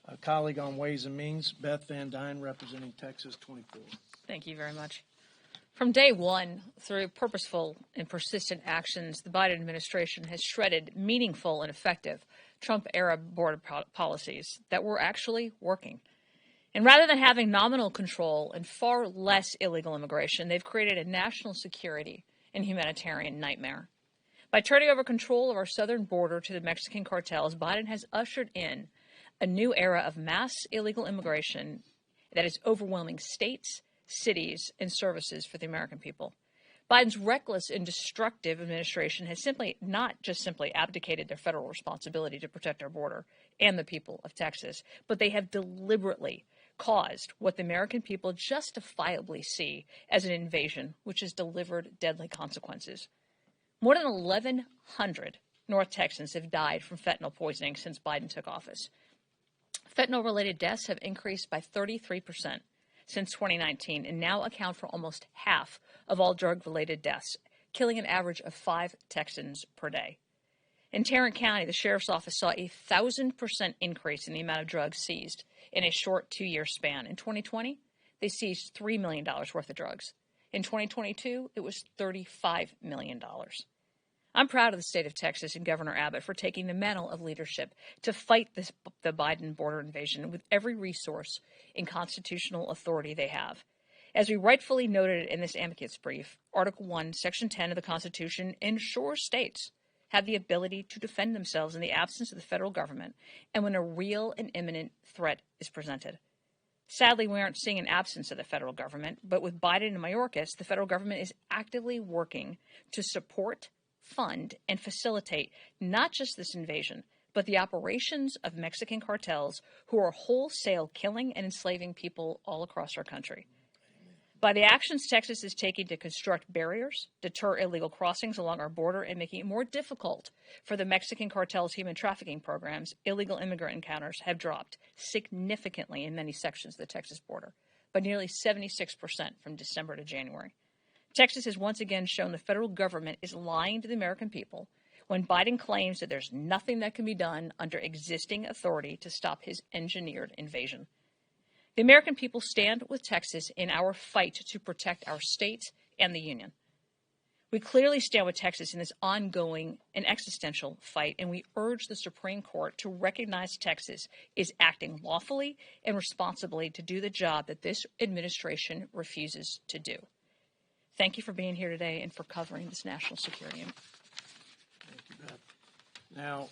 A colleague on Ways and Means, Beth Van Duyne, representing Texas 24. Thank you very much. From day one, through purposeful and persistent actions, the Biden administration has shredded meaningful and effective Trump-era border policies that were actually working. And rather than having nominal control and far less illegal immigration, they've created a national security and humanitarian nightmare. By turning over control of our southern border to the Mexican cartels, Biden has ushered in a new era of mass illegal immigration that is overwhelming states, cities, and services for the American people. Biden's reckless and destructive administration has not just abdicated their federal responsibility to protect our border and the people of Texas, but they have deliberately caused what the American people justifiably see as an invasion, which has delivered deadly consequences. More than 1,100 North Texans have died from fentanyl poisoning since Biden took office. Fentanyl-related deaths have increased by 33% since 2019 and now account for almost half of all drug-related deaths, killing an average of 5 Texans per day. In Tarrant County, the sheriff's office saw a 1,000% increase in the amount of drugs seized in a short 2-year span. In 2020, they seized $3 million worth of drugs. In 2022, it was $35 million. I'm proud of the state of Texas and Governor Abbott for taking the mantle of leadership to fight the Biden border invasion with every resource and constitutional authority they have. As we rightfully noted in this amicus brief, Article 1, Section 10 of the Constitution ensures states have the ability to defend themselves in the absence of the federal government and when a real and imminent threat is presented. Sadly, we aren't seeing an absence of the federal government, but with Biden and Mayorkas, the federal government is actively working to support, fund, and facilitate not just this invasion, but the operations of Mexican cartels who are wholesale killing and enslaving people all across our country. By the actions Texas is taking to construct barriers, deter illegal crossings along our border, and making it more difficult for the Mexican cartel's human trafficking programs, illegal immigrant encounters have dropped significantly in many sections of the Texas border, by nearly 76% from December to January. Texas has once again shown the federal government is lying to the American people when Biden claims that there's nothing that can be done under existing authority to stop his engineered invasion. The American people stand with Texas in our fight to protect our state and the Union. We clearly stand with Texas in this ongoing and existential fight, and we urge the Supreme Court to recognize Texas is acting lawfully and responsibly to do the job that this administration refuses to do. Thank you for being here today and for covering this national security. Thank you, Beth. Now,